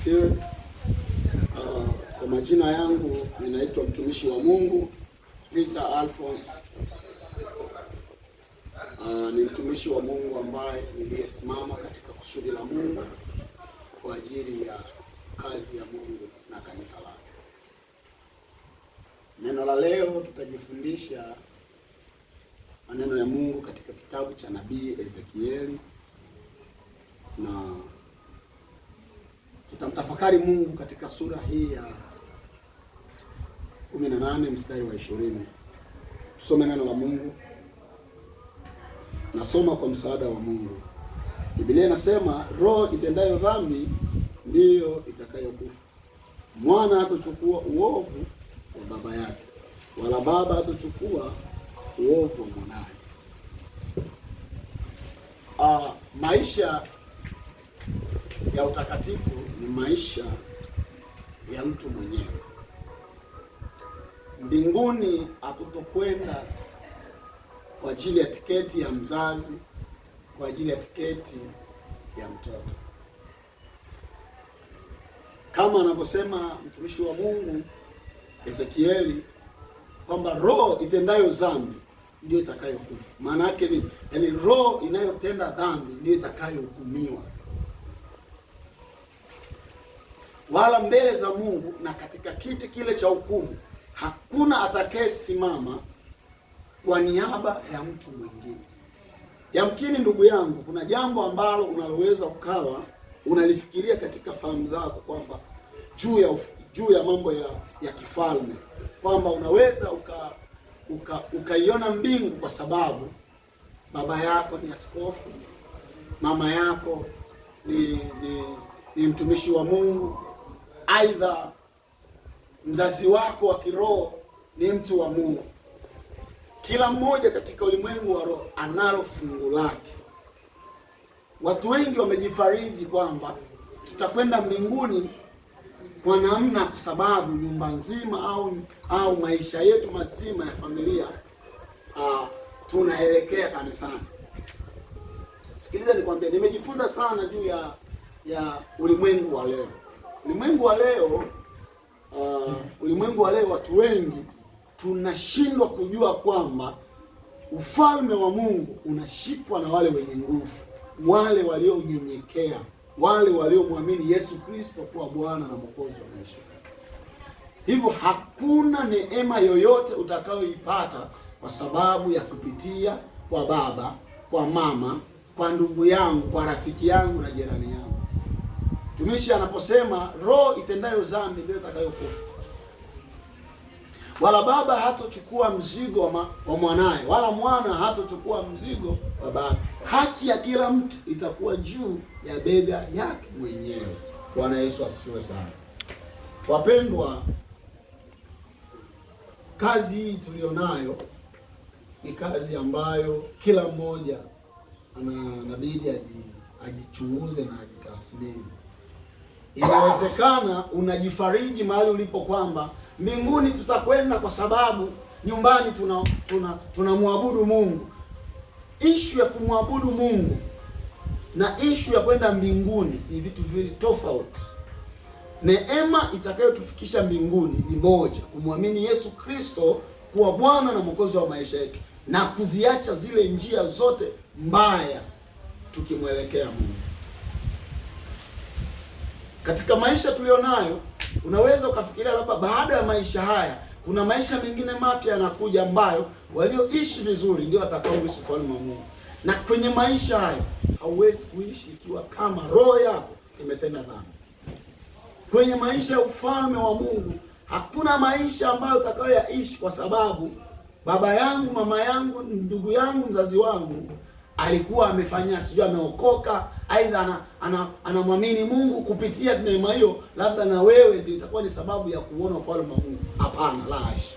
asifiwe. Kwa majina yangu ninaitwa mtumishi wa Mungu Peter Alphonse. Ni mtumishi wa Mungu ambaye niliyesimama katika kusudi la Mungu kwa ajili ya kazi ya Mungu na kanisa lake. Neno la leo tutajifundisha maneno ya Mungu katika kitabu cha nabii Ezekieli, na tutamtafakari Mungu katika sura hii ya 18 mstari wa 20. Tusome neno la Mungu. Nasoma kwa msaada wa Mungu. Biblia inasema, roho itendayo dhambi ndiyo itakayokufa. Mwana hatochukua uovu wa baba yake, wala baba hatochukua uovu wa mwanae. Maisha ya utakatifu ni maisha ya mtu mwenyewe. Mbinguni hatutokwenda kwa ajili ya tiketi ya mzazi, kwa ajili ya tiketi ya mtoto. Kama anavyosema mtumishi wa Mungu Ezekieli kwamba roho itendayo dhambi ndio itakayokufa. Maana yake ni yaani, roho inayotenda dhambi ndio itakayohukumiwa. Wala mbele za Mungu na katika kiti kile cha hukumu hakuna atakayesimama kwa niaba ya mtu mwingine. Yamkini ndugu yangu, kuna jambo ambalo unaloweza ukawa unalifikiria katika fahamu zako kwamba juu ya mambo ya kifalme, kwamba unaweza ukaiona mbingu kwa sababu baba yako ni askofu, mama yako ni mtumishi wa Mungu, aidha mzazi wako wa kiroho ni mtu wa Mungu. Kila mmoja katika ulimwengu wa roho analo fungu lake. Watu wengi wamejifariji kwamba tutakwenda mbinguni kwa namna, kwa sababu nyumba nzima au maisha yetu mazima ya familia tunaelekea kanisani. Sikiliza nikwambie, nimejifunza sana juu ya ulimwengu wa leo. Ulimwengu wa leo watu wengi tunashindwa kujua kwamba ufalme wa Mungu unashikwa na wale wenye nguvu, wale walionyenyekea, wale waliomwamini Yesu Kristo kuwa Bwana na Mwokozi wa maisha. Hivyo hakuna neema yoyote utakayoipata kwa sababu ya kupitia kwa baba, kwa mama, kwa ndugu yangu, kwa rafiki yangu na jirani yangu. Mtumishi anaposema roho itendayo dhambi ndio itakayokufa. Wala baba hatochukua mzigo wa mwanae, wala mwana hatochukua mzigo wa baba. Haki ya kila mtu itakuwa juu ya bega yake mwenyewe. Bwana Yesu asifiwe sana. Wapendwa, kazi hii tulionayo ni kazi ambayo kila mmoja anabidi ajichunguze na ajitathmini. Inawezekana unajifariji mahali ulipo kwamba mbinguni tutakwenda kwa sababu nyumbani tunamwabudu Mungu. Ishu ya kumwabudu Mungu na ishu ya kwenda mbinguni ni vitu viwili tofauti. Neema itakayotufikisha mbinguni ni moja, kumwamini Yesu Kristo kuwa Bwana na Mwokozi wa maisha yetu, na kuziacha zile njia zote mbaya tukimwelekea Mungu. Katika maisha tulionayo, unaweza ukafikiria labda baada ya maisha haya kuna maisha mengine mapya yanakuja ambayo walioishi vizuri ndio watakaoishi ufalme wa Mungu. Na kwenye maisha hayo hauwezi kuishi ikiwa kama roho yako imetenda dhambi. Kwenye maisha ya ufalme wa Mungu hakuna maisha ambayo utakayoyaishi kwa sababu baba yangu, mama yangu, ndugu yangu, mzazi wangu alikuwa amefanya sijui ameokoka, aidha anamwamini Mungu kupitia neema hiyo, labda na wewe ndio itakuwa ni sababu ya kuona ufalme wa Mungu. Hapana, la hasha.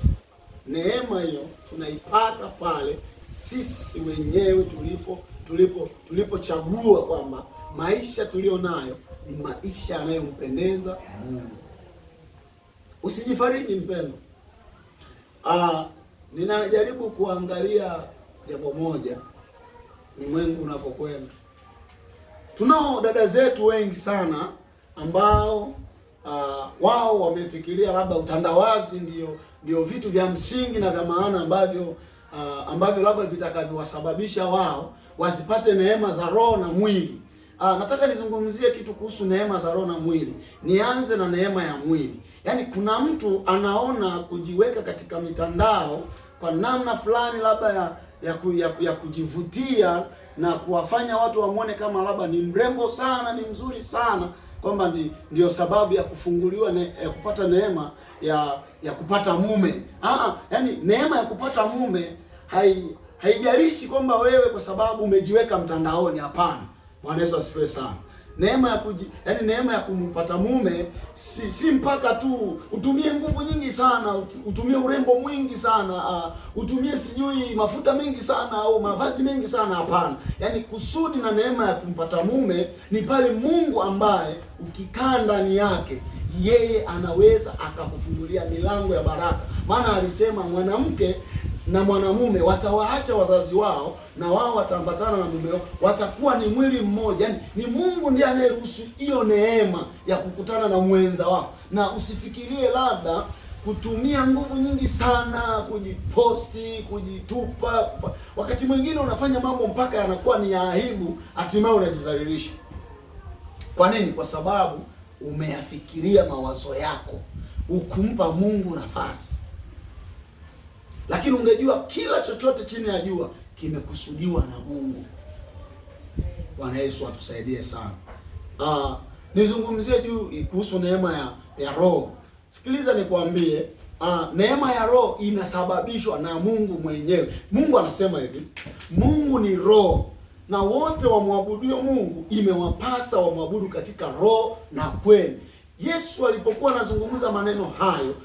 Neema hiyo tunaipata pale sisi wenyewe tulipochagua kwamba maisha tulio nayo ni maisha yanayompendeza Mungu. Usijifariji mpendo. Ninajaribu kuangalia jambo moja, ulimwengu unapokwenda. Tunao dada zetu wengi sana ambao wao wamefikiria labda utandawazi ndio vitu vya msingi na vya maana ambavyo labda vitakavyowasababisha wao wasipate neema za roho na mwili. Nataka nizungumzie kitu kuhusu neema za roho na mwili. Nianze na neema ya mwili. Yaani kuna mtu anaona kujiweka katika mitandao kwa namna fulani labda ya kujivutia na kuwafanya watu wamwone kama labda ni mrembo sana, ni mzuri sana, kwamba ndio sababu ya kufunguliwa ya kupata neema ya kupata mume. Yaani neema ya kupata mume haijalishi kwamba wewe kwa sababu umejiweka mtandaoni, hapana. Bwana Yesu asifiwe sana. Neema ya kumpata mume si mpaka tu utumie nguvu nyingi sana, utumie urembo mwingi sana, utumie sijui mafuta mengi sana au mavazi mengi sana, hapana. Yaani kusudi na neema ya kumpata mume ni pale Mungu ambaye ukikaa ndani yake yeye anaweza akakufungulia milango ya baraka. Maana alisema mwanamke na mwanamume watawaacha wazazi wao na wao wataambatana na mume wao, watakuwa ni mwili mmoja. Yaani ni Mungu ndiye anayeruhusu hiyo neema ya kukutana na mwenza wako. Na usifikirie labda kutumia nguvu nyingi sana, kujiposti, kujitupa. Wakati mwingine unafanya mambo mpaka yanakuwa ni ya aibu, hatimaye unajizalilisha. Kwa nini? Kwa sababu umeyafikiria mawazo yako, ukumpa Mungu nafasi. Lakini ungejua kila chochote chini ya jua kimekusudiwa na Mungu. Bwana Yesu atusaidie sana. Nizungumzie juu kuhusu neema ya roho. Sikiliza nikwambie, neema ya roho inasababishwa na Mungu mwenyewe. Mungu anasema hivi, Mungu ni roho na wote wamwabudio Mungu imewapasa wamwabudu katika roho na kweli. Yesu alipokuwa anazungumza maneno hayo,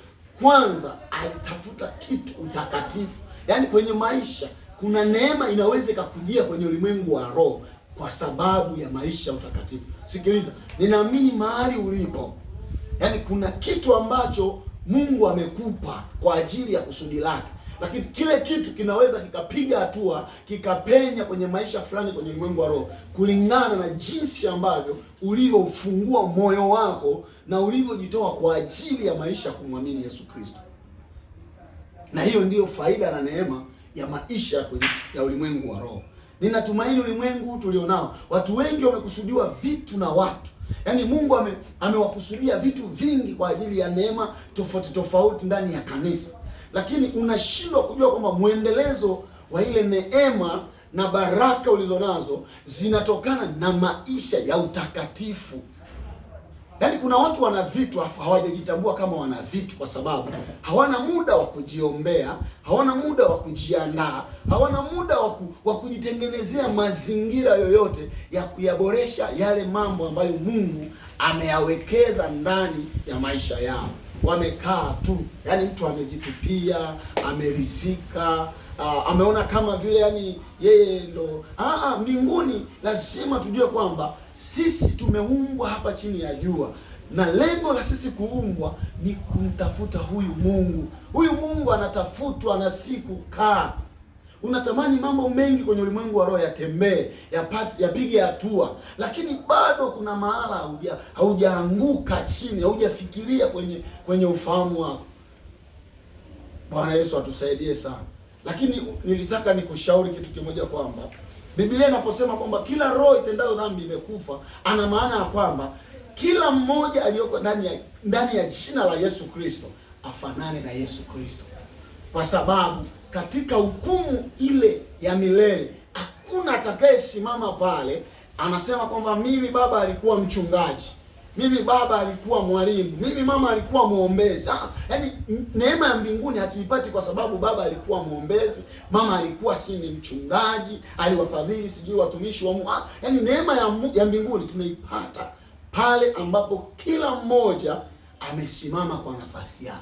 kwanza alitafuta kitu utakatifu. Yaani kwenye maisha kuna neema inaweza ikakujia kwenye ulimwengu wa roho kwa sababu ya maisha utakatifu. Sikiliza, ninaamini mahali ulipo, yaani kuna kitu ambacho Mungu amekupa kwa ajili ya kusudi lake. Lakini kile kitu kinaweza kikapiga hatua, kikapenya kwenye maisha fulani kwenye ulimwengu wa roho kulingana na jinsi ambavyo ulivyofungua moyo wako na ulivyojitoa kwa ajili ya maisha ya kumwamini Yesu Kristo. Na hiyo ndiyo faida na neema ya maisha ya ulimwengu wa roho. Ninatumaini ulimwengu tulionao, watu wengi wamekusudiwa vitu na watu. Yaani Mungu amewakusudia vitu vingi kwa ajili ya neema tofauti tofauti ndani ya kanisa. Lakini unashindwa kujua kwamba mwendelezo wa ile neema na baraka ulizonazo zinatokana na maisha ya utakatifu. Yaani kuna watu wana vitu hawajajitambua kama wana vitu kwa sababu hawana muda wa kujiombea, hawana muda wa kujiandaa, hawana muda wa kujitengenezea mazingira yoyote ya kuyaboresha yale mambo ambayo Mungu ameyawekeza ndani ya maisha yao. Wamekaa tu, yaani mtu amejitupia, amerizika, ameona kama vile yani yeye ndo mbinguni. Lazima tujue kwamba sisi tumeumbwa hapa chini ya jua, na lengo la sisi kuumbwa ni kumtafuta huyu Mungu. Huyu Mungu anatafutwa na siku kaa. Unatamani mambo mengi kwenye ulimwengu wa roho yatembee, yapige hatua, lakini bado kuna mahala haujaanguka chini, haujafikiria kwenye ufahamu wako. Bwana Yesu atusaidie sana. Lakini nilitaka nikushauri kitu kimoja, kwamba Biblia inaposema kwamba kila roho itendayo dhambi imekufa, ana maana ya kwamba kila mmoja aliyoko ndani ya jina la Yesu Kristo afanane na Yesu Kristo. Kwa sababu katika hukumu ile ya milele hakuna atakayesimama pale anasema kwamba mimi baba alikuwa mchungaji, mimi baba alikuwa mwalimu, mimi mama alikuwa mwombezi. Yaani neema ya mbinguni hatuipati kwa sababu baba alikuwa mwombezi, mama alikuwa ni mchungaji, aliwafadhili sijui watumishi wa Mungu. Yaani neema ya mbinguni tunaipata pale ambapo kila mmoja amesimama kwa nafasi yake.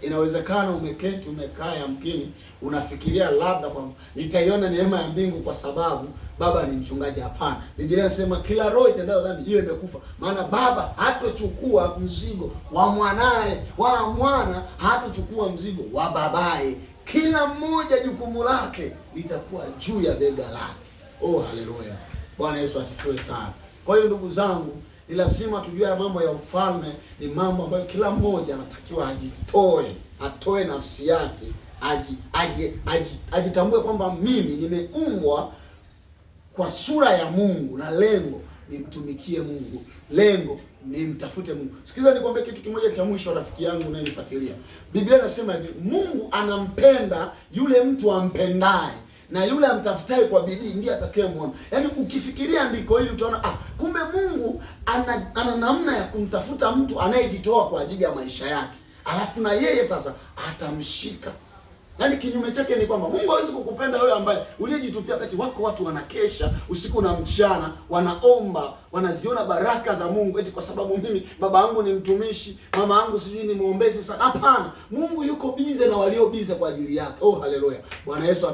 Inawezekana umeketi umekaa, yamkini unafikiria labda kwamba nitaiona neema ya mbingu kwa sababu baba ni mchungaji. Hapana. Biblia inasema kila roho itendayo dhambi hiyo imekufa. Maana baba hatochukua mzigo wa mwanae, wala mwana hatochukua mzigo wa babaye. Kila mmoja jukumu lake litakuwa juu ya bega lake. Oh, haleluya. Bwana Yesu asifiwe sana. Kwa hiyo ndugu zangu, Ni lazima tujue ya mambo ya ufalme ni mambo ambayo kila mmoja anatakiwa atoe nafsi yake, ajitambue kwamba mimi nimeumbwa kwa sura ya Mungu na lengo nimtumikie Mungu, lengo nimtafute Mungu. Sikiliza nikwambie kitu kimoja cha mwisho, rafiki yangu unayenifuatilia. Biblia inasema hivi, Mungu anampenda yule mtu ampendaye, na yule amtafutaye kwa bidii ndiye atakayemwona. Yaani ukifikiria andiko hili utaona kumbe Mungu ana namna ya kumtafuta mtu anayejitoa kwa ajili ya maisha yake, alafu na yeye sasa atamshika. Yaani kinyume chake ni kwamba Mungu hawezi kukupenda wewe ambaye uliyejitupia. Wakati wako watu wanakesha usiku na mchana, wanaomba, wanaziona baraka za Mungu eti kwa sababu mimi baba yangu ni mtumishi, mama yangu sijui ni muombezi sana. Hapana, Mungu yuko bize na walio bize kwa ajili yake. Oh, haleluya. Bwana Yesu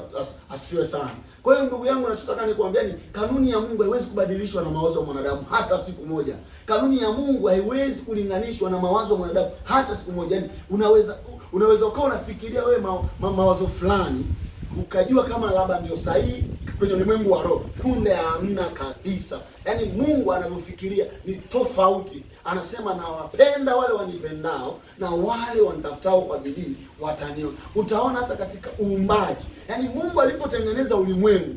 asifiwe sana. Kwa hiyo ndugu yangu, nachotaka nikwambia ni kanuni ya Mungu haiwezi kubadilishwa na mawazo ya mwanadamu hata siku moja. Kanuni ya Mungu haiwezi kulinganishwa na mawazo ya mwanadamu hata siku moja. Yaani unaweza ukawa unafikiria wewe mawazo fulani ukajua kama labda ndio sahihi kwenye ulimwengu wa roho, kumbe hamna kabisa. Yaani Mungu anavyofikiria ni tofauti. Anasema nawapenda wale wanipendao na wale wanitafutao kwa bidii wataniona. Utaona hata katika uumbaji, yaani Mungu alipotengeneza ulimwengu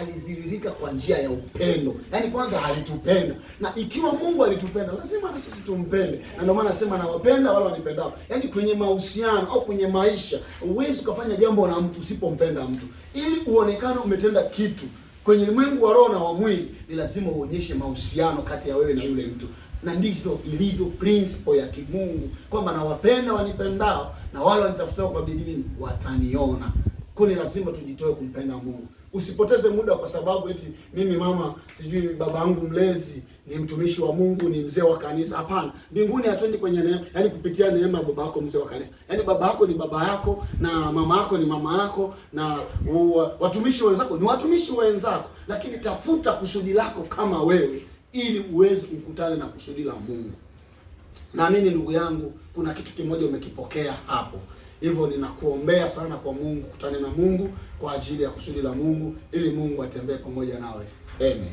alizidhihirika kwa njia ya upendo. Yaani kwanza alitupenda, na ikiwa Mungu alitupenda lazima na sisi tumpende. Na ndio maana nasema nawapenda wale wanipendao. Yaani kwenye mahusiano au kwenye maisha huwezi ukafanya jambo na mtu usipompenda mtu. Ili uonekane umetenda kitu kwenye ulimwengu wa roho na wa mwili, ni lazima uonyeshe mahusiano kati ya wewe na yule mtu. Na ndivyo ilivyo principle ya kimungu, kwamba nawapenda wanipendao na wale wanitafutao kwa bidii wataniona. Kwa hiyo lazima tujitoe kumpenda Mungu. Usipoteze muda kwa sababu eti mimi mama sijui baba yangu mlezi ni mtumishi wa Mungu, ni mzee wa kanisa. Hapana. Mbinguni hatuendi kwenye neema, yaani kupitia neema baba yako mzee wa kanisa. Yaani baba yako ni baba yako na mama yako ni mama yako na watumishi wenzako ni watumishi wenzako, lakini tafuta kusudi lako kama wewe ili uweze kukutana na kusudi la Mungu. Naamini ndugu yangu kuna kitu kimoja umekipokea hapo. Hivyo ninakuombea sana kwa Mungu, kutane na Mungu kwa ajili ya kusudi la Mungu ili Mungu atembee pamoja nawe. Amen.